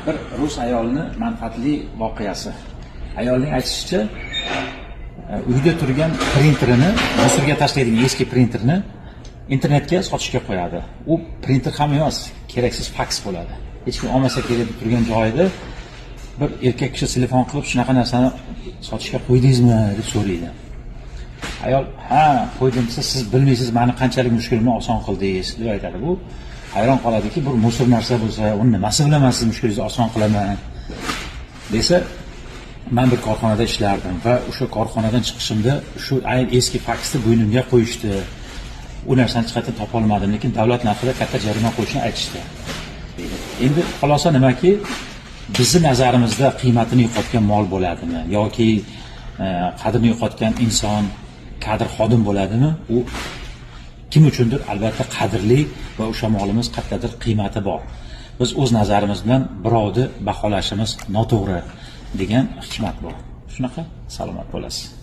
bir rus ayolni manfaatli voqeasi. Ayolning aytishicha, uyda turgan printerini, musorga tashlaydigan eski printerni internetga sotishga qo'yadi. U printer ham emas, keraksiz faks bo'ladi. Hech kim olmasa kerak deb turgan joyida bir erkak kishi telefon qilib, shunaqa narsani sotishga qo'ydingizmi deb so'raydi. Ayol, "Ha, qo'ydim desa, siz bilmaysiz, meni qanchalik mushkulimni oson qildingiz" deb aytadi. Bu hayron qoladiki, bir musor narsa bo'lsa, uni nimasi bilan siz mushkulingizni oson qilaman desa, men bir korxonada ishlardim va o'sha korxonadan chiqishimda shu ayol eski faksni bo'ynimga qo'yishdi. U narsani chiqarib topa olmadim, lekin davlat narxida katta jarima qo'yishni aytishdi. Endi xulosa nimaki, bizni nazarimizda qiymatini yo'qotgan mol bo'ladimi yoki qadrini yo'qotgan inson, kadr xodim bo'ladimi? U kim uchundir albatta qadrli va o'sha molimiz qattiqdir qiymati bor. Biz o'z nazarimiz bilan birovni baholashimiz noto'g'ri degan hikmat bor. Shunaqa salomat bo'lasiz.